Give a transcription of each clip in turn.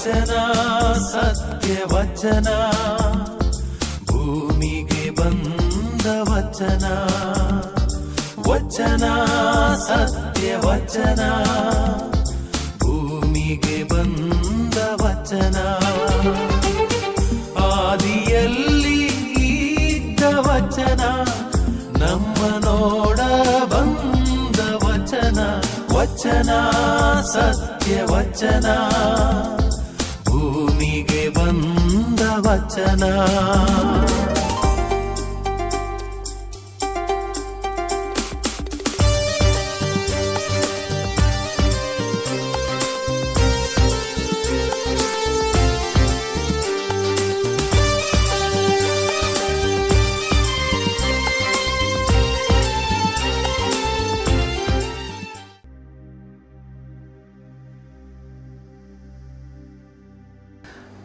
ವಚನ ಸತ್ಯ ವಚನ ಭೂಮಿಗೆ ಬಂದ ವಚನ ವಚನ ಸತ್ಯ ವಚನ ಭೂಮಿಗೆ ಬಂದ ವಚನ ಆದಿಯಲ್ಲಿ ಇದ್ದ ವಚನ ನಮ್ಮ ನೋಡ ಬಂದ ವಚನ ವಚನ ಸತ್ಯ ವಚನ ಭೂಮಿಗೆ ಬಂದ ವಚನ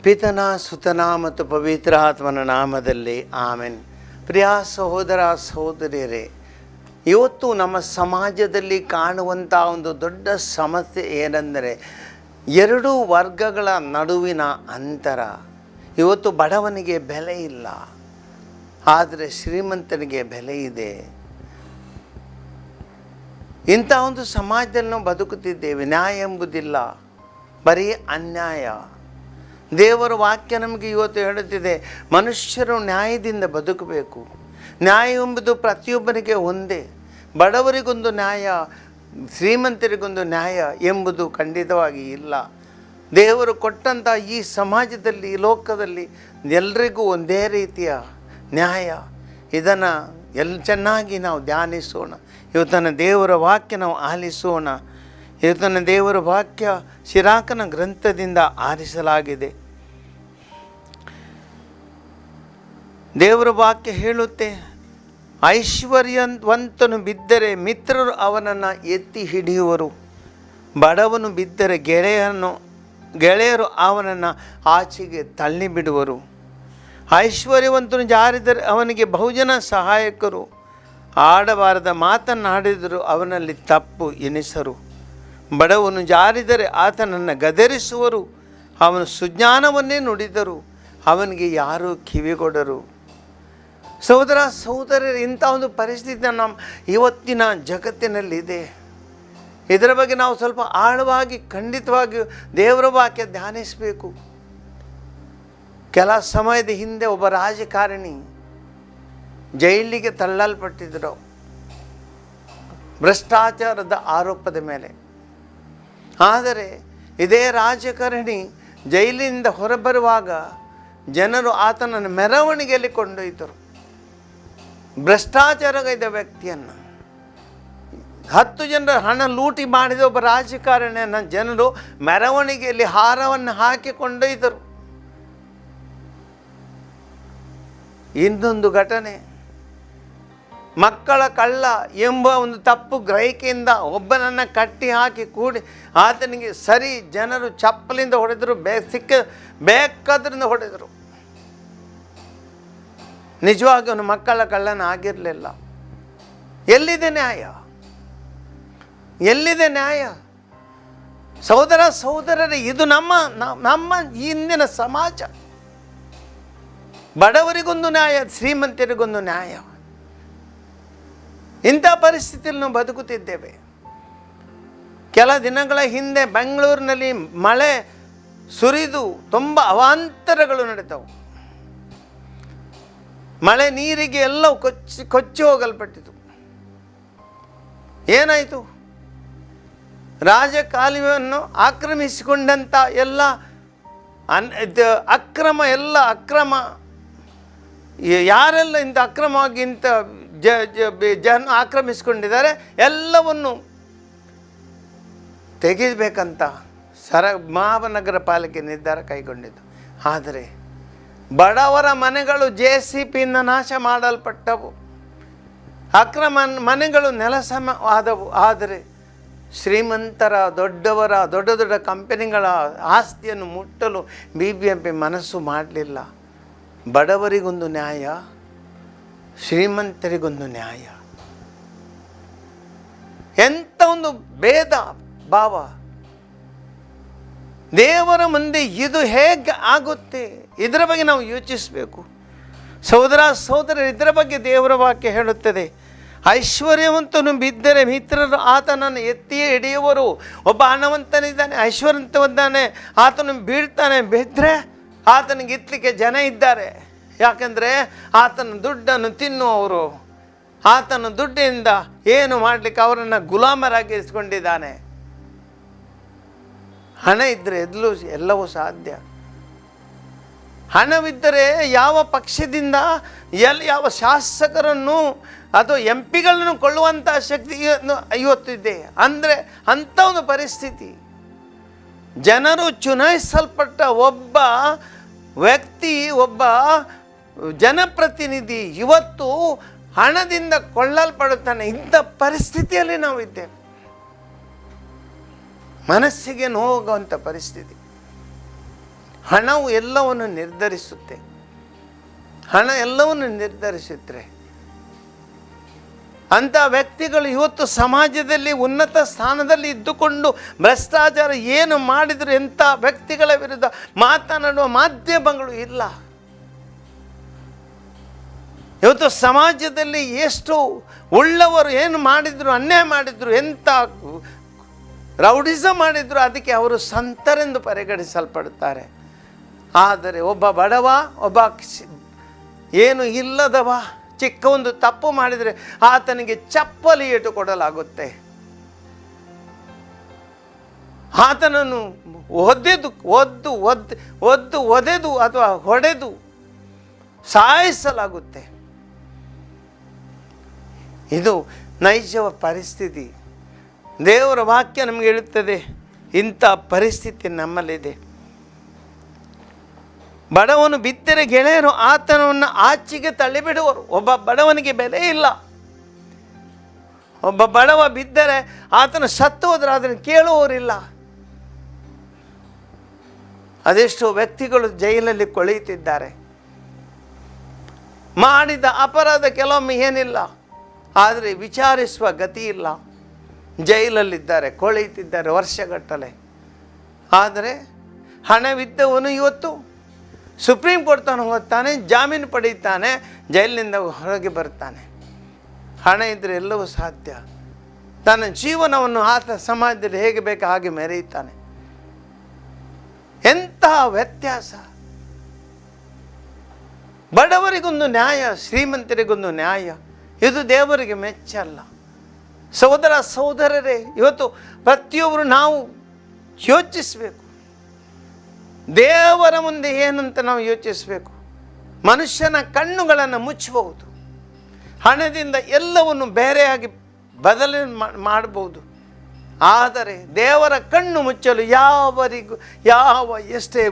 ಪಿತನ ಸುತನ ಮತ್ತು ಪವಿತ್ರ ಆತ್ಮನ ನಾಮದಲ್ಲಿ ಆಮೆನ್. ಪ್ರಿಯ ಸಹೋದರ ಸಹೋದರಿಯರೇ, ಇವತ್ತು ನಮ್ಮ ಸಮಾಜದಲ್ಲಿ ಕಾಣುವಂಥ ಒಂದು ದೊಡ್ಡ ಸಮಸ್ಯೆ ಏನೆಂದರೆ ಎರಡು ವರ್ಗಗಳ ನಡುವಿನ ಅಂತರ. ಇವತ್ತು ಬಡವನಿಗೆ ಬೆಲೆ ಇಲ್ಲ, ಆದರೆ ಶ್ರೀಮಂತನಿಗೆ ಬೆಲೆ ಇದೆ. ಇಂಥ ಒಂದು ಸಮಾಜದಲ್ಲಿ ನಾವು ಬದುಕುತ್ತಿದ್ದೇವೆ. ನ್ಯಾಯ ಎಂಬುದಿಲ್ಲ, ಬರೀ ಅನ್ಯಾಯ. ದೇವರ ವಾಕ್ಯ ನಮಗೆ ಇವತ್ತು ಹೇಳುತ್ತಿದೆ, ಮನುಷ್ಯರು ನ್ಯಾಯದಿಂದ ಬದುಕಬೇಕು. ನ್ಯಾಯ ಎಂಬುದು ಪ್ರತಿಯೊಬ್ಬನಿಗೆ ಒಂದೇ. ಬಡವರಿಗೊಂದು ನ್ಯಾಯ, ಶ್ರೀಮಂತರಿಗೊಂದು ನ್ಯಾಯ ಎಂಬುದು ಖಂಡಿತವಾಗಿ ಇಲ್ಲ. ದೇವರು ಕೊಟ್ಟಂಥ ಈ ಸಮಾಜದಲ್ಲಿ, ಈ ಲೋಕದಲ್ಲಿ ಎಲ್ರಿಗೂ ಒಂದೇ ರೀತಿಯ ನ್ಯಾಯ. ಇದನ್ನು ಚೆನ್ನಾಗಿ ನಾವು ಧ್ಯಾನಿಸೋಣ. ಇವತ್ತನ ದೇವರ ವಾಕ್ಯ ನಾವು ಆಲಿಸೋಣ. ಇವತ್ತನ ದೇವರ ವಾಕ್ಯ ಶಿರಾಕನ ಗ್ರಂಥದಿಂದ ಆರಿಸಲಾಗಿದೆ. ದೇವರ ವಾಕ್ಯ ಹೇಳುತ್ತೆ, ಐಶ್ವರ್ಯವಂತನು ಬಿದ್ದರೆ ಮಿತ್ರರು ಅವನನ್ನು ಎತ್ತಿ ಹಿಡಿಯುವರು, ಬಡವನು ಬಿದ್ದರೆ ಗೆಳೆಯರು ಅವನನ್ನು ಆಚೆಗೆ ತಳ್ಳಿಬಿಡುವರು. ಐಶ್ವರ್ಯವಂತನು ಜಾರಿದರೆ ಅವನಿಗೆ ಬಹುಜನ ಸಹಾಯಕರು, ಆಡಬಾರದ ಮಾತನಾಡಿದರೂ ಅವನಲ್ಲಿ ತಪ್ಪು ಎನಿಸರು. ಬಡವನು ಜಾರಿದರೆ ಆತನನ್ನು ಗದರಿಸುವರು, ಅವನು ಸುಜ್ಞಾನವನ್ನೇ ನುಡಿದರು ಅವನಿಗೆ ಯಾರೂ ಕಿವಿಗೊಡರು. ಸಹೋದರ ಸಹೋದರರು, ಇಂಥ ಒಂದು ಪರಿಸ್ಥಿತಿ ನಮ್ಮ ಇವತ್ತಿನ ಜಗತ್ತಿನಲ್ಲಿದೆ. ಇದರ ಬಗ್ಗೆ ನಾವು ಸ್ವಲ್ಪ ಆಳವಾಗಿ ಖಂಡಿತವಾಗಿಯೂ ದೇವರ ವಾಕ್ಯ ಧ್ಯಾನಿಸಬೇಕು. ಕೆಲ ಸಮಯದ ಹಿಂದೆ ಒಬ್ಬ ರಾಜಕಾರಣಿ ಜೈಲಿಗೆ ತಳ್ಳಲ್ಪಟ್ಟಿದ್ದರು ಭ್ರಷ್ಟಾಚಾರದ ಆರೋಪದ ಮೇಲೆ. ಆದರೆ ಇದೇ ರಾಜಕಾರಣಿ ಜೈಲಿನಿಂದ ಹೊರಬರುವಾಗ ಜನರು ಆತನನ್ನು ಮೆರವಣಿಗೆಯಲ್ಲಿ ಕೊಂಡೊಯ್ದರು. ಭ್ರಷ್ಟಾಚಾರಗೈದ ವ್ಯಕ್ತಿಯನ್ನು, 10 ಜನರ ಹಣ ಲೂಟಿ ಮಾಡಿದ ಒಬ್ಬ ರಾಜಕಾರಣಿಯನ್ನು ಜನರು ಮೆರವಣಿಗೆಯಲ್ಲಿ ಹಾರವನ್ನು ಹಾಕಿ ಕೊಂಡೊಯ್ದರು. ಇನ್ನೊಂದು ಘಟನೆ, ಮಕ್ಕಳ ಕಳ್ಳ ಎಂಬ ಒಂದು ತಪ್ಪು ಗ್ರಹಿಕೆಯಿಂದ ಒಬ್ಬನನ್ನು ಕಟ್ಟಿ ಹಾಕಿ ಕೂಡಿ ಆತನಿಗೆ ಜನರು ಚಪ್ಪಲಿಂದ ಹೊಡೆದರು, ಬೇಕಾದ್ರಿಂದ ಹೊಡೆದರು. ನಿಜವಾಗಿ ಅವನು ಮಕ್ಕಳ ಕಳ್ಳನ ಆಗಿರಲಿಲ್ಲ. ಎಲ್ಲಿದೆ ನ್ಯಾಯ? ಎಲ್ಲಿದೆ ನ್ಯಾಯ? ಸಹೋದರ ಸಹೋದರರೇ, ಇದು ನಮ್ಮ ಇಂದಿನ ಸಮಾಜ. ಬಡವರಿಗೊಂದು ನ್ಯಾಯ, ಶ್ರೀಮಂತರಿಗೊಂದು ನ್ಯಾಯ. ಇಂಥ ಪರಿಸ್ಥಿತಿಯಲ್ಲಿ ನಾವು ಬದುಕುತ್ತಿದ್ದೇವೆ. ಕೆಲ ದಿನಗಳ ಹಿಂದೆ ಬೆಂಗಳೂರಿನಲ್ಲಿ ಮಳೆ ಸುರಿದು ತುಂಬ ಅವಾಂತರಗಳು ನಡೆದವು. ಮಳೆ ನೀರಿಗೆ ಎಲ್ಲವೂ ಕೊಚ್ಚಿ ಹೋಗಲ್ಪಟ್ಟಿತು. ಏನಾಯಿತು? ರಾಜಕಾಲುವೆಯನ್ನು ಆಕ್ರಮಿಸಿಕೊಂಡಂಥ ಎಲ್ಲ ಅಕ್ರಮ ಯಾರೆಲ್ಲ ಇಂಥ ಅಕ್ರಮವಾಗಿ ಇಂಥ ಜನ ಆಕ್ರಮಿಸಿಕೊಂಡಿದ್ದಾರೆ ಎಲ್ಲವನ್ನು ತೆಗೆಯಬೇಕಂತ ಮಹಾನಗರ ಪಾಲಿಕೆ ನಿರ್ಧಾರ ಕೈಗೊಂಡಿತು. ಆದರೆ ಬಡವರ ಮನೆಗಳು JCPಯಿಂದ ನಾಶ ಮಾಡಲ್ಪಟ್ಟವು, ಅಕ್ರಮ ಮನೆಗಳು ನೆಲಸಮವಾದವು. ಆದರೆ ಶ್ರೀಮಂತರ ದೊಡ್ಡ ದೊಡ್ಡ ಕಂಪನಿಗಳ ಆಸ್ತಿಯನ್ನು ಮುಟ್ಟಲು BBMP ಮನಸ್ಸು ಮಾಡಲಿಲ್ಲ. ಬಡವರಿಗೊಂದು ನ್ಯಾಯ, ಶ್ರೀಮಂತರಿಗೊಂದು ನ್ಯಾಯ. ಎಂಥ ಒಂದು ಭೇದ ಭಾವ! ದೇವರ ಮುಂದೆ ಇದು ಹೇಗೆ ಆಗುತ್ತೆ, ಇದರ ಬಗ್ಗೆ ನಾವು ಯೋಚಿಸಬೇಕು. ಸಹೋದರ ಸಹೋದರರು, ಇದರ ಬಗ್ಗೆ ದೇವರ ವಾಕ್ಯ ಹೇಳುತ್ತದೆ. ಐಶ್ವರ್ಯವಂತನು ಬಿದ್ದರೆ ಮಿತ್ರರು ಆತನನ್ನು ಎತ್ತಿಯೇ ಹಿಡಿಯುವರು. ಒಬ್ಬ ಹಣವಂತನಿದ್ದಾನೆ, ಐಶ್ವರ್ಯವಂತನಿದ್ದಾನೆ, ಆತನು ಬೀಳ್ತಾನೆ. ಬಿದ್ದರೆ ಆತನಿಗೆ ಎತ್ತಲಿಕ್ಕೆ ಜನ ಇದ್ದಾರೆ. ಯಾಕಂದರೆ ಆತನ ದುಡ್ಡನ್ನು ತಿನ್ನುವವರು, ಆತನ ದುಡ್ಡಿಂದ ಏನು ಮಾಡಲಿಕ್ಕೆ ಅವರನ್ನು ಗುಲಾಮರಾಗಿರಿಸಿಕೊಂಡಿದ್ದಾನೆ. ಹಣ ಇದ್ದರೆ ಎಲ್ಲವೂ ಸಾಧ್ಯ. ಹಣವಿದ್ದರೆ ಯಾವ ಪಕ್ಷದಿಂದ ಯಾವ ಶಾಸಕರನ್ನು ಅಥವಾ MP ಗಳನ್ನು ಕೊಳ್ಳುವಂಥ ಶಕ್ತಿ ಇವತ್ತಿದೆ. ಅಂದರೆ ಅಂಥ ಒಂದು ಪರಿಸ್ಥಿತಿ. ಜನರು ಚುನಾಯಿಸಲ್ಪಟ್ಟ ಒಬ್ಬ ವ್ಯಕ್ತಿ, ಒಬ್ಬ ಜನಪ್ರತಿನಿಧಿ ಇವತ್ತು ಹಣದಿಂದ ಕೊಳ್ಳಲ್ಪಡುತ್ತಾನೆ. ಇಂಥ ಪರಿಸ್ಥಿತಿಯಲ್ಲಿ ನಾವು ಇದ್ದೇವೆ. ಮನಸ್ಸಿಗೆ ನೋವುವಂಥ ಪರಿಸ್ಥಿತಿ. ಹಣವು ಎಲ್ಲವನ್ನು ನಿರ್ಧರಿಸುತ್ತೆ. ಹಣ ಎಲ್ಲವನ್ನು ನಿರ್ಧರಿಸುತ್ತೆ. ಅಂಥ ವ್ಯಕ್ತಿಗಳು ಇವತ್ತು ಸಮಾಜದಲ್ಲಿ ಉನ್ನತ ಸ್ಥಾನದಲ್ಲಿ ಇದ್ದುಕೊಂಡು ಭ್ರಷ್ಟಾಚಾರ ಏನು ಮಾಡಿದರೂ ಎಂಥ ವ್ಯಕ್ತಿಗಳ ವಿರುದ್ಧ ಮಾತನಾಡುವ ಮಾಧ್ಯಮಗಳು ಇಲ್ಲ. ಇವತ್ತು ಸಮಾಜದಲ್ಲಿ ಎಷ್ಟು ಉಳ್ಳವರು ಏನು ಮಾಡಿದ್ರು, ಅನ್ಯಾಯ ಮಾಡಿದ್ರು, ಎಂಥ ರೌಡಿಸಮ್ ಮಾಡಿದ್ರು, ಅದಕ್ಕೆ ಅವರು ಸಂತರೆಂದು ಪರಿಗಣಿಸಲ್ಪಡುತ್ತಾರೆ. ಆದರೆ ಒಬ್ಬ ಬಡವ, ಒಬ್ಬ ಏನು ಇಲ್ಲದವ ಚಿಕ್ಕ ಒಂದು ತಪ್ಪು ಮಾಡಿದರೆ ಆತನಿಗೆ ಚಪ್ಪಲಿ ಏಟು ಕೊಡಲಾಗುತ್ತೆ. ಆತನನ್ನು ಒದೆದು ಅಥವಾ ಹೊಡೆದು ಸಾಯಿಸಲಾಗುತ್ತೆ. ಇದು ನೈಜ ಪರಿಸ್ಥಿತಿ. ದೇವರ ವಾಕ್ಯ ನಮಗೆ ಹೇಳುತ್ತದೆ, ಇಂಥ ಪರಿಸ್ಥಿತಿ ನಮ್ಮಲ್ಲಿದೆ. ಬಡವನು ಬಿದ್ದರೆ ಗೆಳೆಯರು ಆತನವನ್ನು ಆಚೆಗೆ ತಳ್ಳಿಬಿಡುವರು. ಒಬ್ಬ ಬಡವನಿಗೆ ಬೆಲೆ ಇಲ್ಲ. ಒಬ್ಬ ಬಡವ ಬಿದ್ದರೆ ಆತನ ಸತ್ತು ಹೋದರೆ ಅದನ್ನು ಕೇಳುವವರಿಲ್ಲ. ಅದೆಷ್ಟೋ ವ್ಯಕ್ತಿಗಳು ಜೈಲಲ್ಲಿ ಕೊಳೆಯುತ್ತಿದ್ದಾರೆ. ಮಾಡಿದ ಅಪರಾಧ ಕೆಲವೊಮ್ಮೆ ಏನಿಲ್ಲ, ಆದರೆ ವಿಚಾರಿಸುವ ಗತಿ ಇಲ್ಲ. ಜೈಲಲ್ಲಿದ್ದಾರೆ, ಕೊಳೆಯುತ್ತಿದ್ದಾರೆ ವರ್ಷಗಟ್ಟಲೆ. ಆದರೆ ಹಣವಿದ್ದವನು ಇವತ್ತು ಸುಪ್ರೀಂ ಕೋರ್ಟ್ ತನಕ ಹೋಗ್ತಾನೆ, ಜಾಮೀನು ಪಡೆಯುತ್ತಾನೆ, ಜೈಲಿನಿಂದ ಹೊರಗೆ ಬರ್ತಾನೆ. ಹಣ ಇದ್ದರೆ ಎಲ್ಲವೂ ಸಾಧ್ಯ. ತನ್ನ ಜೀವನವನ್ನು ಆತ ಸಮಾಜದಲ್ಲಿ ಹೇಗೆ ಬೇಕು ಹಾಗೆ ಮೆರೆಯುತ್ತಾನೆ. ಎಂತಹ ವ್ಯತ್ಯಾಸ! ಬಡವರಿಗೊಂದು ನ್ಯಾಯ, ಶ್ರೀಮಂತರಿಗೊಂದು ನ್ಯಾಯ. ಇದು ದೇವರಿಗೆ ಮೆಚ್ಚಲ್ಲ. ಸಹೋದರ ಸಹೋದರರೇ, ಇವತ್ತು ಪ್ರತಿಯೊಬ್ಬರು ನಾವು ಯೋಚಿಸಬೇಕು. ದೇವರ ಮುಂದೆ ಏನಂತ ನಾವು ಯೋಚಿಸಬೇಕು. ಮನುಷ್ಯನ ಕಣ್ಣುಗಳನ್ನು ಮುಚ್ಚಬಹುದು. ಹಣದಿಂದ ಎಲ್ಲವನ್ನು ಬೇರೆಯಾಗಿ ಮಾಡಬಹುದು. ಆದರೆ ದೇವರ ಕಣ್ಣು ಮುಚ್ಚಲು ಎಷ್ಟೇ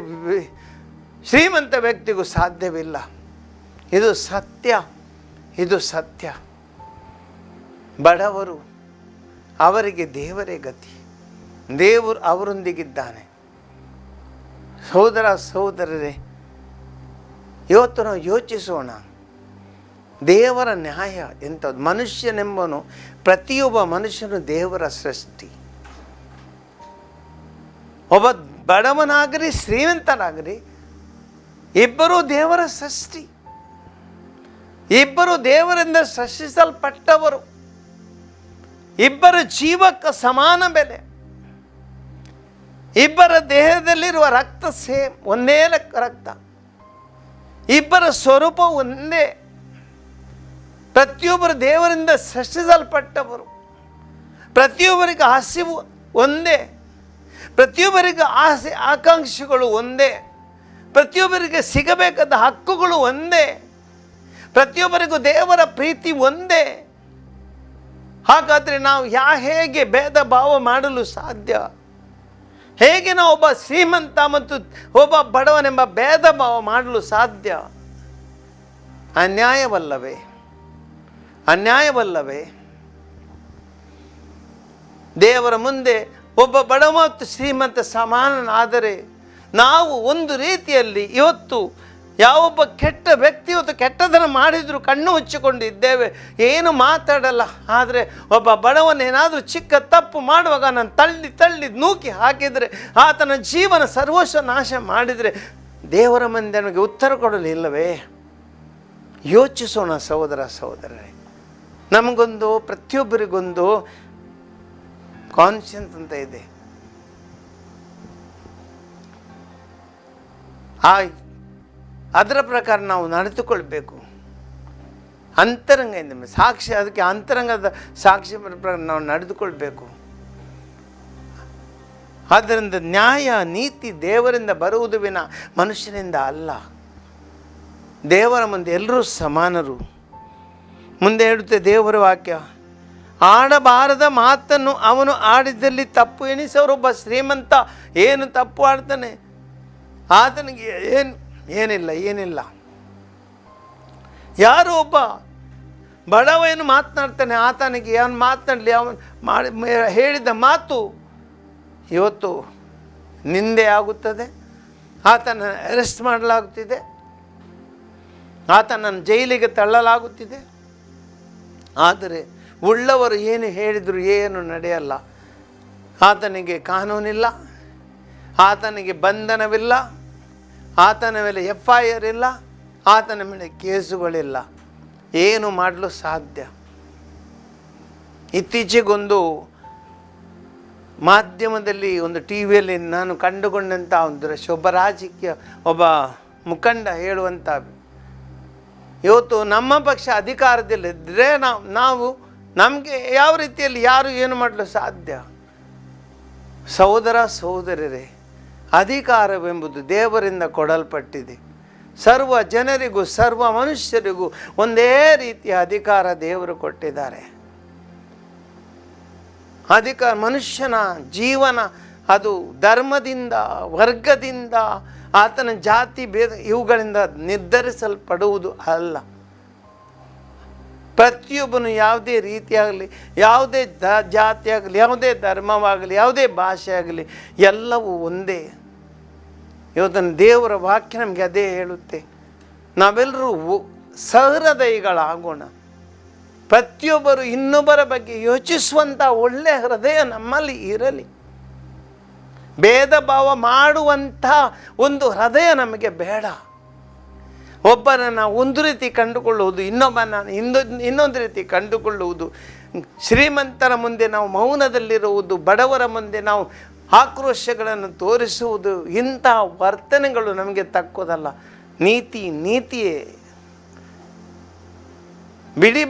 ಶ್ರೀಮಂತ ವ್ಯಕ್ತಿಗೂ ಸಾಧ್ಯವಿಲ್ಲ. ಇದು ಸತ್ಯ, ಇದು ಸತ್ಯ. ಬಡವರು, ಅವರಿಗೆ ದೇವರೇ ಗತಿ. ದೇವರು ಅವರೊಂದಿಗಿದ್ದಾನೆ. ಸಹೋದರ ಸಹೋದರರೇ, ಇವತ್ತು ನಾವು ಯೋಚಿಸೋಣ. ದೇವರ ನ್ಯಾಯ ಎಂಥದ್ದು. ಮನುಷ್ಯನೆಂಬನು, ಪ್ರತಿಯೊಬ್ಬ ಮನುಷ್ಯನು ದೇವರ ಸೃಷ್ಟಿ. ಒಬ್ಬ ಬಡವನಾಗಲಿ ಶ್ರೀಮಂತನಾಗಲಿ ಇಬ್ಬರೂ ದೇವರ ಸೃಷ್ಟಿ. ಇಬ್ಬರು ದೇವರಿಂದ ಸೃಷ್ಟಿಸಲ್ಪಟ್ಟವರು. ಇಬ್ಬರ ಜೀವಕ್ಕೆ ಸಮಾನ ಬೆಲೆ. ಇಬ್ಬರ ದೇಹದಲ್ಲಿರುವ ರಕ್ತ ಒಂದೇ ರಕ್ತ. ಇಬ್ಬರ ಸ್ವರೂಪ ಒಂದೇ. ಪ್ರತಿಯೊಬ್ಬರು ದೇವರಿಂದ ಸೃಷ್ಟಿಸಲ್ಪಟ್ಟವರು. ಪ್ರತಿಯೊಬ್ಬರಿಗೆ ಹಸಿವು ಒಂದೇ. ಪ್ರತಿಯೊಬ್ಬರಿಗೆ ಆಸೆ ಆಕಾಂಕ್ಷೆಗಳು ಒಂದೇ. ಪ್ರತಿಯೊಬ್ಬರಿಗೆ ಸಿಗಬೇಕಾದ ಹಕ್ಕುಗಳು ಒಂದೇ. ಪ್ರತಿಯೊಬ್ಬರಿಗೂ ದೇವರ ಪ್ರೀತಿ ಒಂದೇ. ಹಾಗಾದರೆ ನಾವು ಹೇಗೆ ಭೇದ ಭಾವ ಮಾಡಲು ಸಾಧ್ಯ? ಹೇಗೆ ನಾವು ಒಬ್ಬ ಶ್ರೀಮಂತ ಮತ್ತು ಒಬ್ಬ ಬಡವನೆಂಬ ಭೇದ ಭಾವ ಮಾಡಲು ಸಾಧ್ಯ? ಅನ್ಯಾಯವಲ್ಲವೇ? ಅನ್ಯಾಯವಲ್ಲವೇ? ದೇವರ ಮುಂದೆ ಒಬ್ಬ ಬಡವ ಮತ್ತು ಶ್ರೀಮಂತ ಸಮಾನನಾದರೆ ನಾವು ಒಂದು ರೀತಿಯಲ್ಲಿ ಇವತ್ತು ಯಾವೊಬ್ಬ ಕೆಟ್ಟ ವ್ಯಕ್ತಿ ಇವತ್ತು ಕೆಟ್ಟದನ್ನು ಮಾಡಿದ್ರು ಕಣ್ಣು ಮುಚ್ಚಿಕೊಂಡು ಇದ್ದೇವೆ, ಏನು ಮಾತಾಡಲ್ಲ. ಆದರೆ ಒಬ್ಬ ಬಡವನೇನಾದರೂ ಚಿಕ್ಕ ತಪ್ಪು ಮಾಡುವಾಗ ನಾನು ತಳ್ಳಿ ನೂಕಿ ಹಾಕಿದರೆ, ಆತನ ಜೀವನ ಸರ್ವಸ್ವ ನಾಶ ಮಾಡಿದರೆ ದೇವರ ಮುಂದೆ ನಮಗೆ ಉತ್ತರ ಕೊಡಲಿಲ್ಲವೇ? ಯೋಚಿಸೋಣ ಸಹೋದರ ಸಹೋದರರೇ. ನಮಗೊಂದು ಪ್ರತಿಯೊಬ್ಬರಿಗೊಂದು ಕಾನ್ಷಿಯನ್ಸ್ ಅಂತ ಇದೆ. ಅದರ ಪ್ರಕಾರ ನಾವು ನಡೆದುಕೊಳ್ಬೇಕು. ಅಂತರಂಗದಿಂದ ಸಾಕ್ಷಿ, ಅದಕ್ಕೆ ಅಂತರಂಗದ ಸಾಕ್ಷಿ ಪ್ರಕಾರ ನಾವು ನಡೆದುಕೊಳ್ಬೇಕು. ಆದ್ದರಿಂದ ನ್ಯಾಯ ನೀತಿ ದೇವರಿಂದ ಬರುವುದು ವಿನ ಮನುಷ್ಯನಿಂದ ಅಲ್ಲ. ದೇವರ ಮುಂದೆ ಎಲ್ಲರೂ ಸಮಾನರು. ಮುಂದೆ ಹೇಳುತ್ತೆ ದೇವರ ವಾಕ್ಯ, ಆಡಬಾರದ ಮಾತನ್ನು ಅವನು ಆಡಿದಲ್ಲಿ ತಪ್ಪು ಎನಿಸೋರೊಬ್ಬ ಶ್ರೀಮಂತ ಏನು ತಪ್ಪು ಆಡ್ತಾನೆ, ಆತನಿಗೆ ಏನಿಲ್ಲ. ಯಾರೋ ಒಬ್ಬ ಬಡವ ಏನು ಮಾತನಾಡ್ತಾನೆ, ಆತನಿಗೆ ಅವನು ಮಾತನಾಡಲಿ, ಅವನು ಹೇಳಿದ ಮಾತು ಇವತ್ತು ನಿಂದೆ ಆಗುತ್ತದೆ, ಆತನ ಅರೆಸ್ಟ್ ಮಾಡಲಾಗುತ್ತಿದೆ, ಆತನನ್ನು ಜೈಲಿಗೆ ತಳ್ಳಲಾಗುತ್ತಿದೆ. ಆದರೆ ಉಳ್ಳವರು ಏನು ಹೇಳಿದರೂ ಏನು ನಡೆಯಲ್ಲ. ಆತನಿಗೆ ಕಾನೂನಿಲ್ಲ, ಆತನಿಗೆ ಬಂಧನವಿಲ್ಲ, ಆತನ ಮೇಲೆ FIR ಇಲ್ಲ, ಆತನ ಮೇಲೆ ಕೇಸುಗಳಿಲ್ಲ. ಏನು ಮಾಡಲು ಸಾಧ್ಯ? ಇತ್ತೀಚೆಗೊಂದು ಮಾಧ್ಯಮದಲ್ಲಿ ಒಂದು TV ಯಲ್ಲಿ ನಾನು ಕಂಡುಕೊಂಡಂಥ ಒಂದು ದೃಶ್ಯ, ಒಬ್ಬ ರಾಜಕೀಯ ಒಬ್ಬ ಮುಖಂಡ ಹೇಳುವಂಥ, ಇವತ್ತು ನಮ್ಮ ಪಕ್ಷ ಅಧಿಕಾರದಲ್ಲಿದ್ದರೆ ನಮಗೆ ಯಾವ ರೀತಿಯಲ್ಲಿ ಯಾರು ಏನು ಮಾಡಲು ಸಾಧ್ಯ? ಸಹೋದರ ಸಹೋದರರೇ, ಅಧಿಕಾರವೆಂಬುದು ದೇವರಿಂದ ಕೊಡಲ್ಪಟ್ಟಿದೆ. ಸರ್ವ ಜನರಿಗೂ ಸರ್ವ ಮನುಷ್ಯರಿಗೂ ಒಂದೇ ರೀತಿಯ ಅಧಿಕಾರ ದೇವರು ಕೊಟ್ಟಿದ್ದಾರೆ. ಮನುಷ್ಯನ ಜೀವನ ಅದು ಧರ್ಮದಿಂದ, ವರ್ಗದಿಂದ, ಆತನ ಜಾತಿ ಭೇದ ಇವುಗಳಿಂದ ನಿರ್ಧರಿಸಲ್ಪಡುವುದು ಅಲ್ಲ. ಪ್ರತಿಯೊಬ್ಬನು ಯಾವುದೇ ರೀತಿಯಾಗಲಿ, ಯಾವುದೇ ಜಾತಿಯಾಗಲಿ, ಯಾವುದೇ ಧರ್ಮವಾಗಲಿ, ಯಾವುದೇ ಭಾಷೆ ಆಗಲಿ, ಎಲ್ಲವೂ ಒಂದೇ. ಇವತ್ತಿನ ದೇವರ ವಾಕ್ಯ ನಮಗೆ ಅದೇ ಹೇಳುತ್ತೆ. ನಾವೆಲ್ಲರೂ ಸಹೃದಯಿಗಳಾಗೋಣ. ಪ್ರತಿಯೊಬ್ಬರು ಇನ್ನೊಬ್ಬರ ಬಗ್ಗೆ ಯೋಚಿಸುವಂಥ ಒಳ್ಳೆಯ ಹೃದಯ ನಮ್ಮಲ್ಲಿ ಇರಲಿ. ಭೇದ ಭಾವ ಮಾಡುವಂಥ ಒಂದು ಹೃದಯ ನಮಗೆ ಬೇಡ. ಒಬ್ಬರನ್ನು ಒಂದು ರೀತಿ ಕಂಡುಕೊಳ್ಳುವುದು, ಇನ್ನೊಂದು ರೀತಿ ಕಂಡುಕೊಳ್ಳುವುದು, ಶ್ರೀಮಂತರ ಮುಂದೆ ನಾವು ಮೌನದಲ್ಲಿರುವುದು, ಬಡವರ ಮುಂದೆ ನಾವು ಆಕ್ರೋಶಗಳನ್ನು ತೋರಿಸುವುದು, ಇಂಥ ವರ್ತನೆಗಳು ನಮಗೆ ತಕ್ಕುದಲ್ಲ. ನೀತಿಯೇ. ಬಿಳಿ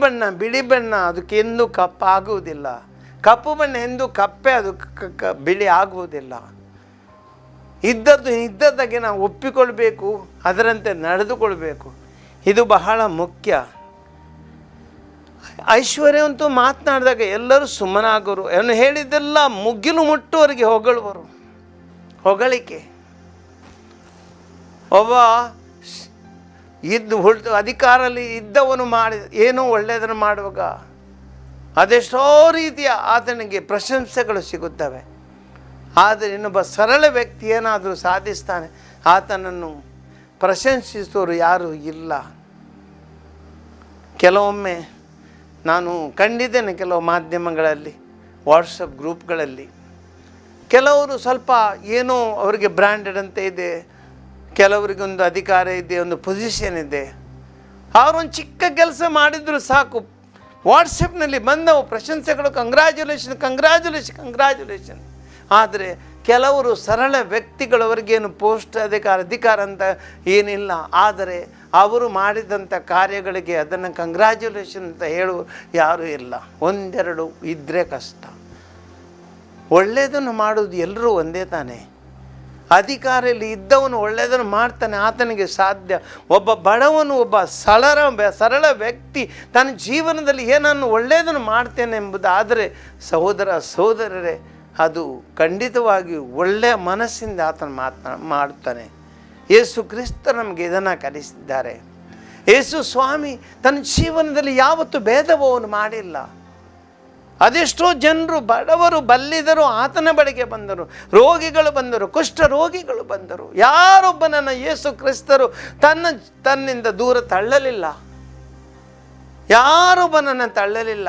ಬಣ್ಣ ಅದಕ್ಕೆ ಎಂದೂ ಕಪ್ಪಾಗುವುದಿಲ್ಲ, ಕಪ್ಪು ಬಣ್ಣ ಎಂದೂ ಕಪ್ಪೆ ಅದು ಬಿಳಿ ಆಗುವುದಿಲ್ಲ. ಇದ್ದದ್ದಾಗೆ ನಾವು ಒಪ್ಪಿಕೊಳ್ಬೇಕು, ಅದರಂತೆ ನಡೆದುಕೊಳ್ಬೇಕು. ಇದು ಬಹಳ ಮುಖ್ಯ. ಐಶ್ವರ್ಯವಂತೂ ಮಾತನಾಡಿದಾಗ ಎಲ್ಲರೂ ಸುಮ್ಮನಾಗೋರು, ಅವನು ಹೇಳಿದ್ದೆಲ್ಲ ಮುಗಿಲು ಮುಟ್ಟುವವರಿಗೆ ಹೊಗಳಿಕೆ. ಒಬ್ಬ ಅಧಿಕಾರದಲ್ಲಿ ಇದ್ದವನು ಏನೋ ಒಳ್ಳೆಯದನ್ನು ಮಾಡುವಾಗ ಅದೆಷ್ಟೋ ರೀತಿಯ ಆತನಿಗೆ ಪ್ರಶಂಸೆಗಳು ಸಿಗುತ್ತವೆ. ಆದರೆ ಇನ್ನೊಬ್ಬ ಸರಳ ವ್ಯಕ್ತಿ ಏನಾದರೂ ಸಾಧಿಸ್ತಾನೆ, ಆತನನ್ನು ಪ್ರಶಂಸಿಸುವವರು ಯಾರೂ ಇಲ್ಲ. ಕೆಲವೊಮ್ಮೆ ನಾನು ಕಂಡಿದ್ದೇನೆ, ಕೆಲವು ಮಾಧ್ಯಮಗಳಲ್ಲಿ, ವಾಟ್ಸಪ್ ಗ್ರೂಪ್ಗಳಲ್ಲಿ ಕೆಲವರು ಸ್ವಲ್ಪ ಏನೋ ಅವರಿಗೆ ಬ್ರ್ಯಾಂಡೆಡ್ ಅಂತ ಇದೆ, ಕೆಲವರಿಗೊಂದು ಅಧಿಕಾರ ಇದೆ, ಒಂದು ಪೊಸಿಷನ್ ಇದೆ. ಅವರೊಂದು ಚಿಕ್ಕ ಕೆಲಸ ಮಾಡಿದರೂ ಸಾಕು, ವಾಟ್ಸಪ್ನಲ್ಲಿ ಬಂದವು ಪ್ರಶಂಸೆಗಳು, ಕಂಗ್ರ್ಯಾಚುಲೇಷನ್. ಆದರೆ ಕೆಲವರು ಸರಳ ವ್ಯಕ್ತಿಗಳವರಿಗೇನು ಪೋಸ್ಟ್ ಅಧಿಕಾರ ಅಂತ ಏನಿಲ್ಲ. ಆದರೆ ಅವರು ಮಾಡಿದಂಥ ಕಾರ್ಯಗಳಿಗೆ ಅದನ್ನು ಕಂಗ್ರ್ಯಾಚುಲೇಷನ್ ಅಂತ ಹೇಳುವ ಯಾರೂ ಇಲ್ಲ. ಒಂದೆರಡು ಇದ್ದರೆ ಕಷ್ಟ. ಒಳ್ಳೆಯದನ್ನು ಮಾಡೋದು ಎಲ್ಲರೂ ಒಂದೇ ತಾನೇ. ಅಧಿಕಾರಿಯಲ್ಲಿ ಇದ್ದವನು ಒಳ್ಳೆಯದನ್ನು ಮಾಡ್ತಾನೆ, ಆತನಿಗೆ ಸಾಧ್ಯ. ಒಬ್ಬ ಬಡವನು, ಒಬ್ಬ ಸರಳ ವ್ಯಕ್ತಿ ತನ್ನ ಜೀವನದಲ್ಲಿ ಏನನ್ನು ಒಳ್ಳೆಯದನ್ನು ಮಾಡ್ತೇನೆ ಎಂಬುದಾದರೆ, ಸಹೋದರರೇ, ಅದು ಖಂಡಿತವಾಗಿಯೂ ಒಳ್ಳೆಯ ಮನಸ್ಸಿಂದ ಆತನ ಮಾಡ್ತಾನೆ. ಯೇಸು ಕ್ರಿಸ್ತ ನಮಗೆ ಇದನ್ನು ಕಲಿಸಿದ್ದಾರೆ. ಯೇಸು ಸ್ವಾಮಿ ತನ್ನ ಜೀವನದಲ್ಲಿ ಯಾವತ್ತೂ ಭೇದಭಾವವನ್ನು ಮಾಡಿಲ್ಲ. ಅದೆಷ್ಟೋ ಜನರು ಬಡವರು ಬಲ್ಲಿದರು ಆತನ ಬಳಿಗೆ ಬಂದರು, ರೋಗಿಗಳು ಬಂದರು, ಕುಷ್ಠ ರೋಗಿಗಳು ಬಂದರು. ಯಾರೊಬ್ಬನನ್ನು ಯೇಸು ಕ್ರಿಸ್ತರು ತನ್ನಿಂದ ದೂರ ತಳ್ಳಲಿಲ್ಲ, ಯಾರೊಬ್ಬನನ್ನು ತಳ್ಳಲಿಲ್ಲ.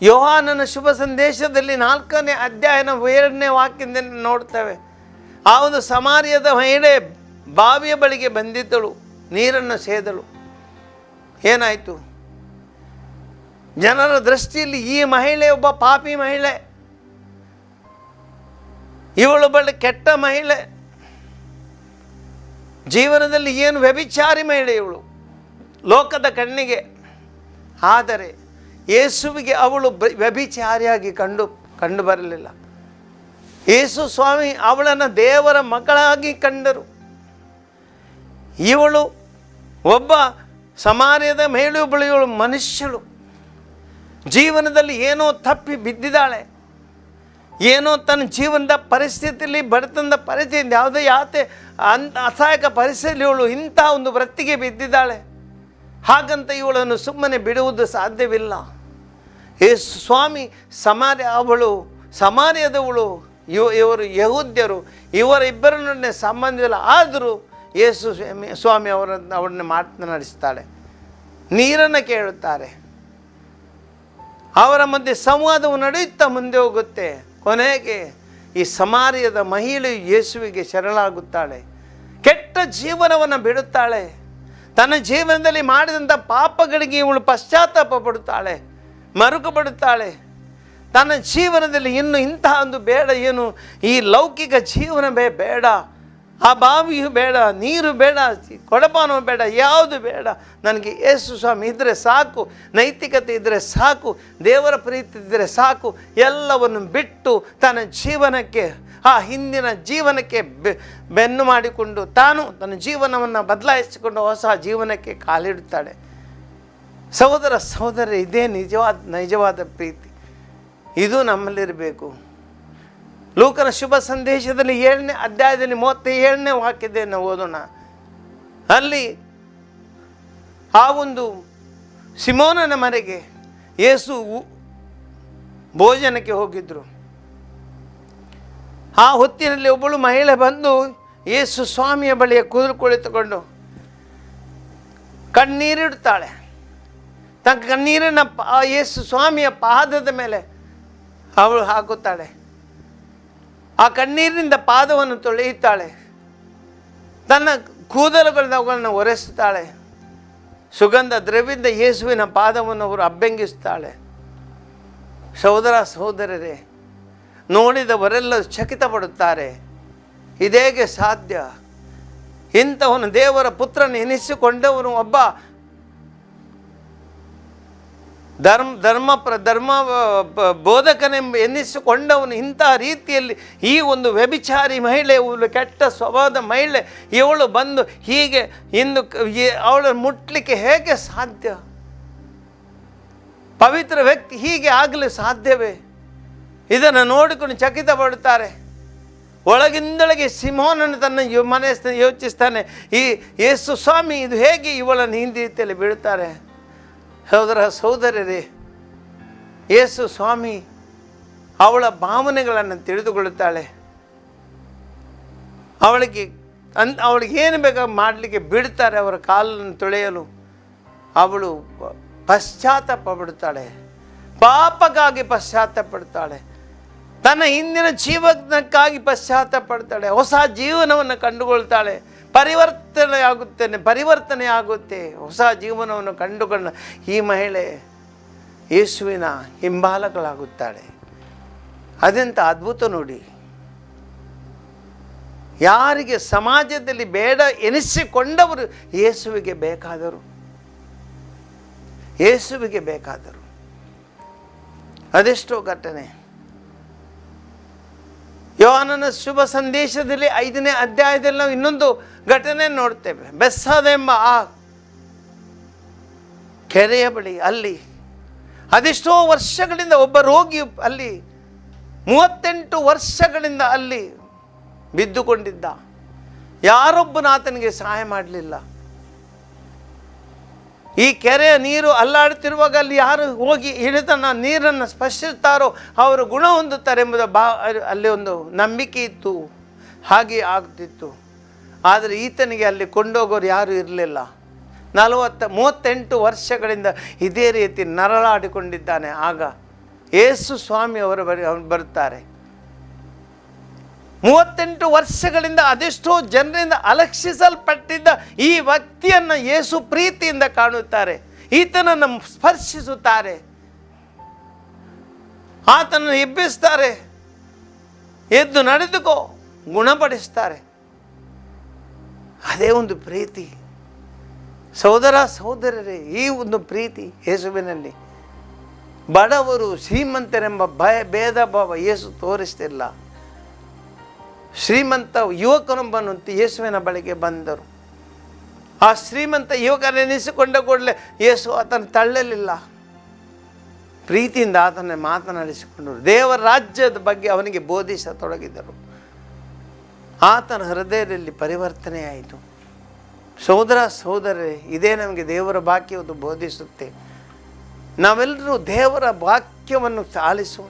ಯೋಹಾನನ ಶುಭ ಸಂದೇಶದಲ್ಲಿ 4ನೇ ಅಧ್ಯಾಯನ 2ನೇ ವಾಕ್ಯದಿಂದ ನೋಡ್ತೇವೆ. ಆ ಒಂದು ಸಮಾರ್ಯದ ಮಹಿಳೆ ಬಾವಿಯ ಬಳಿಗೆ ಬಂದಿದ್ದಳು, ನೀರನ್ನು ಸೇದಳು. ಏನಾಯಿತು? ಜನರ ದೃಷ್ಟಿಯಲ್ಲಿ ಈ ಮಹಿಳೆ ಒಬ್ಬ ಪಾಪಿ ಮಹಿಳೆ, ಇವಳು ಬಳಿ ಕೆಟ್ಟ ಮಹಿಳೆ, ಜೀವನದಲ್ಲಿ ಏನು ವ್ಯಭಿಚಾರಿ ಮಹಿಳೆ ಇವಳು ಲೋಕದ ಕಣ್ಣಿಗೆ. ಆದರೆ ಯೇಸುವಿಗೆ ಅವಳು ವ್ಯಭಿಚಾರಿಯಾಗಿ ಕಂಡು ಬರಲಿಲ್ಲ. ಯೇಸು ಸ್ವಾಮಿ ಅವಳನ್ನು ದೇವರ ಮಕ್ಕಳಾಗಿ ಕಂಡರು. ಇವಳು ಒಬ್ಬ ಸಮಾರ್ಯದ ಮಹಿಳೆಯೊಬ್ಬಳು, ಇವಳು ಮನುಷ್ಯಳು, ಜೀವನದಲ್ಲಿ ಏನೋ ತಪ್ಪಿ ಬಿದ್ದಿದ್ದಾಳೆ, ಏನೋ ತನ್ನ ಜೀವನದ ಪರಿಸ್ಥಿತಿಯಲ್ಲಿ, ಬಡತನದ ಪರಿಸ್ಥಿತಿ, ಯಾವುದೇ ಅಸಹಾಯಕ ಪರಿಸ್ಥಿತಿಯಲ್ಲಿ ಇವಳು ಇಂಥ ಒಂದು ವೃತ್ತಿಗೆ ಬಿದ್ದಿದ್ದಾಳೆ. ಹಾಗಂತ ಇವಳನ್ನು ಸುಮ್ಮನೆ ಬಿಡುವುದು ಸಾಧ್ಯವಿಲ್ಲ. ಯೇಸು ಸ್ವಾಮಿ ಸಮಾರ್ಯದವಳು, ಇವರು ಯಹೂದ್ಯರು, ಇವರಿಬ್ಬರ ನಡುವೆ ಸಂಬಂಧವಿಲ್ಲ. ಆದರೂ ಯೇಸು ಸ್ವಾಮಿ ಅವರನ್ನು ಮಾತನಾಡಿಸ್ತಾಳೆ, ನೀರನ್ನು ಕೇಳುತ್ತಾರೆ. ಅವರ ಮಧ್ಯೆ ಸಂವಾದವು ನಡೆಯುತ್ತಾ ಮುಂದೆ ಹೋಗುತ್ತೆ. ಕೊನೆಗೆ ಈ ಸಮಾರ್ಯದ ಮಹಿಳೆಯು ಯೇಸುವಿಗೆ ಶರಣಾಗುತ್ತಾಳೆ, ಕೆಟ್ಟ ಜೀವನವನ್ನು ಬಿಡುತ್ತಾಳೆ. ತನ್ನ ಜೀವನದಲ್ಲಿ ಮಾಡಿದಂಥ ಪಾಪಗಳಿಗೆ ಇವಳು ಪಶ್ಚಾತ್ತಾಪ ಪಡುತ್ತಾಳೆ, ಮರುಕು ಪಡುತ್ತಾಳೆ. ತನ್ನ ಜೀವನದಲ್ಲಿ ಇನ್ನು ಇಂತಹ ಒಂದು ಬೇಡ, ಏನು ಈ ಲೌಕಿಕ ಜೀವನವೇ ಬೇಡ, ಆ ಬಾವಿಯು ಬೇಡ, ನೀರು ಬೇಡ, ಕೊಡಪಾನೂ ಬೇಡ, ಯಾವುದು ಬೇಡ, ನನಗೆ ಯೇಸು ಸ್ವಾಮಿ ಇದ್ದರೆ ಸಾಕು, ನೈತಿಕತೆ ಇದ್ದರೆ ಸಾಕು, ದೇವರ ಪ್ರೀತಿ ಇದ್ದರೆ ಸಾಕು, ಎಲ್ಲವನ್ನು ಬಿಟ್ಟು ತನ್ನ ಜೀವನಕ್ಕೆ, ಆ ಹಿಂದಿನ ಜೀವನಕ್ಕೆ ಬೆನ್ನು ಮಾಡಿಕೊಂಡು ತಾನು ತನ್ನ ಜೀವನವನ್ನು ಬದಲಾಯಿಸಿಕೊಂಡು ಹೊಸ ಜೀವನಕ್ಕೆ ಕಾಲಿಡುತ್ತಾಳೆ. ಸಹೋದರ, ಇದೇ ನಿಜವಾದ ಪ್ರೀತಿ. ಇದು ನಮ್ಮಲ್ಲಿರಬೇಕು. ಲೂಕನ ಶುಭ ಸಂದೇಶದಲ್ಲಿ 7ನೇ ಅಧ್ಯಾಯದಲ್ಲಿ 37ನೇ ವಾಕ್ಯದಿಂದ ಓದೋಣ. ಅಲ್ಲಿ ಆ ಒಂದು ಸಿಮೋನನ ಮನೆಗೆ ಯೇಸು ಭೋಜನಕ್ಕೆ ಹೋಗಿದ್ದರು. ಆ ಹೊತ್ತಿನಲ್ಲಿ ಒಬ್ಬಳು ಮಹಿಳೆ ಬಂದು ಯೇಸು ಸ್ವಾಮಿಯ ಬಳಿಯ ಕುಳಿತುಕೊಂಡು ಕಣ್ಣೀರಿಡುತ್ತಾಳೆ. ತನ್ನ ಕಣ್ಣೀರನ್ನು ಯೇಸು ಸ್ವಾಮಿಯ ಪಾದದ ಮೇಲೆ ಅವಳು ಹಾಕುತ್ತಾಳೆ. ಆ ಕಣ್ಣೀರಿನಿಂದ ಪಾದವನ್ನು ತೊಳೆಯುತ್ತಾಳೆ, ತನ್ನ ಕೂದಲುಗಳನ್ನು ಒರೆಸುತ್ತಾಳೆ, ಸುಗಂಧ ದ್ರವ್ಯದಿಂದ ಯೇಸುವಿನ ಪಾದವನ್ನು ಅವರು ಅಭ್ಯಂಗಿಸುತ್ತಾಳೆ. ಸಹೋದರರೇ, ನೋಡಿದವರೆಲ್ಲ ಚಕಿತ ಪಡುತ್ತಾರೆ. ಇದೇಗೆ ಸಾಧ್ಯ? ಇಂಥವನು ದೇವರ ಪುತ್ರನ ಎನಿಸಿಕೊಂಡವನು, ಒಬ್ಬ ಧರ್ಮ ಬೋಧಕನೆಂಬ ಎನ್ನಿಸಿಕೊಂಡವನು ಇಂಥ ರೀತಿಯಲ್ಲಿ ಈ ಒಂದು ವ್ಯಭಿಚಾರಿ ಮಹಿಳೆ, ಇವಳು ಕೆಟ್ಟ ಸ್ವಭಾವದ ಮಹಿಳೆ, ಇವಳು ಬಂದು ಹೀಗೆ ಇಂದು ಅವಳನ್ನು ಮುಟ್ಲಿಕ್ಕೆ ಹೇಗೆ ಸಾಧ್ಯ? ಪವಿತ್ರ ವ್ಯಕ್ತಿ ಹೀಗೆ ಆಗಲು ಸಾಧ್ಯವೇ? ಇದನ್ನು ನೋಡಿಕೊಂಡು ಚಕಿತ ಪಡುತ್ತಾರೆ. ಒಳಗಿಂದೊಳಗೆ ಸಿಮೋನನು ತನ್ನ ಮನಸ್ಸನ್ನು ಯೋಚಿಸ್ತಾನೆ, ಈ ಯೇಸು ಸ್ವಾಮಿ ಇದು ಹೇಗೆ ಇವಳನ್ನು ಹಿಂದಿ ರೀತಿಯಲ್ಲಿ ಬೀಳುತ್ತಾರೆ? ಸಹೋದರರೇ, ಯೇಸು ಸ್ವಾಮಿ ಅವಳ ಭಾವನೆಗಳನ್ನು ತಿಳಿದುಕೊಳ್ಳುತ್ತಾಳೆ. ಅವಳಿಗೆ ಏನು ಬೇಕಾಗಿ ಮಾಡಲಿಕ್ಕೆ ಬಿಡ್ತಾರೆ, ಅವರ ಕಾಲನ್ನು ತೊಳೆಯಲು. ಅವಳು ಪಶ್ಚಾತ್ತಾಪ ಪಡುತ್ತಾಳೆ, ಪಾಪಕ್ಕಾಗಿ ಪಶ್ಚಾತ್ತಾಪ ಪಡ್ತಾಳೆ, ತನ್ನ ಹಿಂದಿನ ಜೀವನಕ್ಕಾಗಿ ಪಶ್ಚಾತ್ತಾಪ ಪಡ್ತಾಳೆ, ಹೊಸ ಜೀವನವನ್ನು ಕಂಡುಕೊಳ್ತಾಳೆ. ಪರಿವರ್ತನೆ ಆಗುತ್ತೆ, ಹೊಸ ಜೀವನವನ್ನು ಕಂಡುಕೊಂಡ ಈ ಮಹಿಳೆ ಯೇಸುವಿನ ಹಿಂಬಾಲಕಳಾಗುತ್ತಾಳೆ. ಅದೆಂಥ ಅದ್ಭುತ ನೋಡಿ. ಯಾರಿಗೆ ಸಮಾಜದಲ್ಲಿ ಬೇಡ ಎನಿಸಿಕೊಂಡವರು ಯೇಸುವಿಗೆ ಬೇಕಾದರು. ಅದೆಷ್ಟೋ ಘಟನೆ. ಯೋಹಾನನ ಶುಭ ಸಂದೇಶದಲ್ಲಿ 5ನೇ ಅಧ್ಯಾಯದಲ್ಲಿ ನಾವು ಇನ್ನೊಂದು ಘಟನೆ ನೋಡ್ತೇವೆ. ಬೆತ್ಸಾದ ಆ ಕೆರೆಯ ಬಳಿ, ಅಲ್ಲಿ ಅದೆಷ್ಟೋ ವರ್ಷಗಳಿಂದ ಒಬ್ಬ ರೋಗಿಯು ಅಲ್ಲಿ 38 ವರ್ಷಗಳಿಂದ ಅಲ್ಲಿ ಬಿದ್ದುಕೊಂಡಿದ್ದ. ಯಾರೊಬ್ಬನ ಆತನಿಗೆ ಸಹಾಯ ಮಾಡಲಿಲ್ಲ. ಈ ಕೆರೆಯ ನೀರು ಅಲ್ಲಾಡುತ್ತಿರುವಾಗ ಅಲ್ಲಿ ಯಾರು ಹೋಗಿ ಹಿಡಿದ ನೀರನ್ನು ಸ್ಪರ್ಶಿಸ್ತಾರೋ ಅವರು ಗುಣ ಹೊಂದುತ್ತಾರೆ ಎಂಬುದ ಅಲ್ಲಿ ಒಂದು ನಂಬಿಕೆ ಇತ್ತು. ಹಾಗೆ ಆಗ್ತಿತ್ತು. ಆದರೆ ಈತನಿಗೆ ಅಲ್ಲಿ ಕೊಂಡೋಗೋರು ಯಾರೂ ಇರಲಿಲ್ಲ. 38 ವರ್ಷಗಳಿಂದ ಇದೇ ರೀತಿ ನರಳಾಡಿಕೊಂಡಿದ್ದಾನೆ. ಆಗ ಯೇಸು ಸ್ವಾಮಿ ಅವರು ಬರುತ್ತಾರೆ. 38 ವರ್ಷಗಳಿಂದ ಅದೆಷ್ಟೋ ಜನರಿಂದ ಅಲಕ್ಷಿಸಲ್ಪಟ್ಟಿದ್ದ ಈ ವ್ಯಕ್ತಿಯನ್ನು ಯೇಸು ಪ್ರೀತಿಯಿಂದ ಕಾಣುತ್ತಾರೆ. ಈತನನ್ನು ಸ್ಪರ್ಶಿಸುತ್ತಾರೆ, ಆತನನ್ನು ಎಬ್ಬಿಸ್ತಾರೆ, ಎದ್ದು ನಡೆದುಕೋ, ಗುಣಪಡಿಸ್ತಾರೆ. ಅದೇ ಒಂದು ಪ್ರೀತಿ ಸಹೋದರ ಸಹೋದರರೇ. ಈ ಒಂದು ಪ್ರೀತಿ ಯೇಸುವಿನಲ್ಲಿ ಬಡವರು ಶ್ರೀಮಂತರೆಂಬ ಭೇದ ಭಾವ ಯೇಸು ತೋರಿಸ್ತಿಲ್ಲ. ಶ್ರೀಮಂತ ಯುವಕನೊಬ್ಬನು ಯೇಸುವಿನ ಬಳಿಗೆ ಬಂದರು. ಆ ಶ್ರೀಮಂತ ಯುವಕನೆನಿಸಿಕೊಂಡ ಕೂಡಲೇ ಯೇಸು ಆತನ ತಳ್ಳಲಿಲ್ಲ, ಪ್ರೀತಿಯಿಂದ ಆತನ ಮಾತನಾಡಿಸಿಕೊಂಡರು. ದೇವರ ರಾಜ್ಯದ ಬಗ್ಗೆ ಅವನಿಗೆ ಬೋಧಿಸತೊಡಗಿದರು. ಆತನ ಹೃದಯದಲ್ಲಿ ಪರಿವರ್ತನೆಯಾಯಿತು. ಸಹೋದರ ಸಹೋದರರೇ, ಇದೇ ನಮಗೆ ದೇವರ ವಾಕ್ಯವನ್ನು ಬೋಧಿಸುತ್ತೆ. ನಾವೆಲ್ಲರೂ ದೇವರ ವಾಕ್ಯವನ್ನು ಆಲಿಸುವ.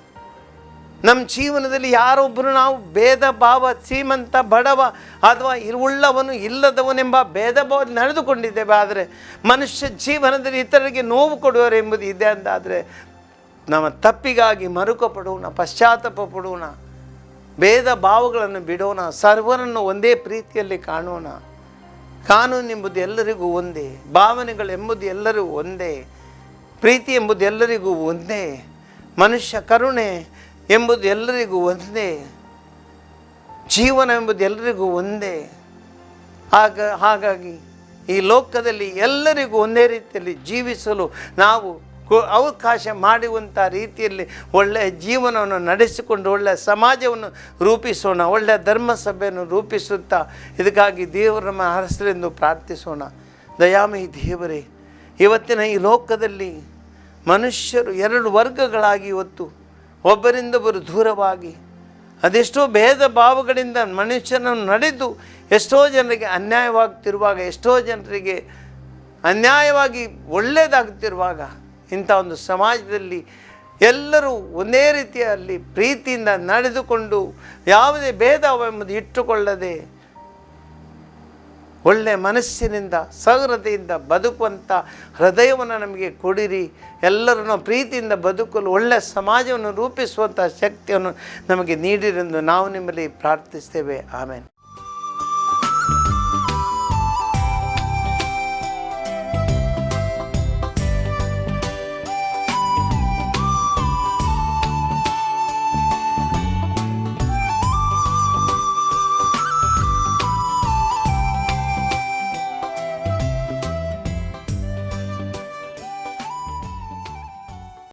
ನಮ್ಮ ಜೀವನದಲ್ಲಿ ಯಾರೊಬ್ಬರು ನಾವು ಭೇದ ಭಾವ, ಶ್ರೀಮಂತ ಬಡವ ಅಥವಾ ಉಳ್ಳವನು ಇಲ್ಲದವನೆಂಬ ಭೇದ ಭಾವ ನಡೆದುಕೊಂಡಿದ್ದೇವೆ. ಆದರೆ ಮನುಷ್ಯ ಜೀವನದಲ್ಲಿ ಇತರರಿಗೆ ನೋವು ಕೊಡುವರು ಎಂಬುದು ಇದೆ ಅಂತಾದರೆ ನಮ್ಮ ತಪ್ಪಿಗಾಗಿ ಮರುಕಪಡೋಣ, ಪಶ್ಚಾತ್ತಾಪ ಪಡೋಣ, ಭೇದ ಭಾವಗಳನ್ನು ಬಿಡೋಣ, ಸರ್ವರನ್ನು ಒಂದೇ ಪ್ರೀತಿಯಲ್ಲಿ ಕಾಣೋಣ. ಕಾನೂನು ಎಂಬುದು ಎಲ್ಲರಿಗೂ ಒಂದೇ, ಭಾವನೆಗಳು ಎಂಬುದು ಎಲ್ಲರಿಗೂ ಒಂದೇ, ಪ್ರೀತಿ ಎಂಬುದು ಎಲ್ಲರಿಗೂ ಒಂದೇ, ಮನುಷ್ಯ ಕರುಣೆ ಎಂಬುದು ಎಲ್ಲರಿಗೂ ಒಂದೇ, ಜೀವನ ಎಂಬುದು ಎಲ್ಲರಿಗೂ ಒಂದೇ. ಹಾಗಾಗಿ ಈ ಲೋಕದಲ್ಲಿ ಎಲ್ಲರಿಗೂ ಒಂದೇ ರೀತಿಯಲ್ಲಿ ಜೀವಿಸಲು ನಾವು ಅವಕಾಶ ಮಾಡುವಂಥ ರೀತಿಯಲ್ಲಿ ಒಳ್ಳೆಯ ಜೀವನವನ್ನು ನಡೆಸಿಕೊಂಡು ಒಳ್ಳೆಯ ಸಮಾಜವನ್ನು ರೂಪಿಸೋಣ, ಒಳ್ಳೆಯ ಧರ್ಮಸಭೆಯನ್ನು ರೂಪಿಸುತ್ತಾ ಇದಕ್ಕಾಗಿ ದೇವರನ್ನು ಹರಸಲೆಂದು ಪ್ರಾರ್ಥಿಸೋಣ. ದಯಾಮಯಿ ದೇವರೇ, ಇವತ್ತಿನ ಈ ಲೋಕದಲ್ಲಿ ಮನುಷ್ಯರು 2 ವರ್ಗಗಳಾಗಿ ಇವತ್ತು ಒಬ್ಬರಿಂದೊಬ್ಬರು ದೂರವಾಗಿ ಅದೆಷ್ಟೋ ಭೇದ ಭಾವಗಳಿಂದ ಮನುಷ್ಯನನ್ನು ನಡೆದು ಎಷ್ಟೋ ಜನರಿಗೆ ಅನ್ಯಾಯವಾಗ್ತಿರುವಾಗ, ಎಷ್ಟೋ ಜನರಿಗೆ ಅನ್ಯಾಯವಾಗಿ ಒಳ್ಳೆಯದಾಗುತ್ತಿರುವಾಗ, ಇಂಥ ಒಂದು ಸಮಾಜದಲ್ಲಿ ಎಲ್ಲರೂ ಒಂದೇ ರೀತಿಯಲ್ಲಿ ಪ್ರೀತಿಯಿಂದ ನಡೆದುಕೊಂಡು ಯಾವುದೇ ಭೇದವೆಂಬುದು ಇಟ್ಟುಕೊಳ್ಳದೆ ಒಳ್ಳೆಯ ಮನಸ್ಸಿನಿಂದ ಸಹೃದಯದಿಂದ ಬದುಕುವಂಥ ಹೃದಯವನ್ನು ನಮಗೆ ಕೊಡಿರಿ. ಎಲ್ಲರನ್ನು ಪ್ರೀತಿಯಿಂದ ಬದುಕಲು ಒಳ್ಳೆಯ ಸಮಾಜವನ್ನು ರೂಪಿಸುವಂಥ ಶಕ್ತಿಯನ್ನು ನಮಗೆ ನೀಡಿರೆಂದು ನಾವು ನಿಮ್ಮಲ್ಲಿ ಪ್ರಾರ್ಥಿಸ್ತೇವೆ. ಆಮೇನ್.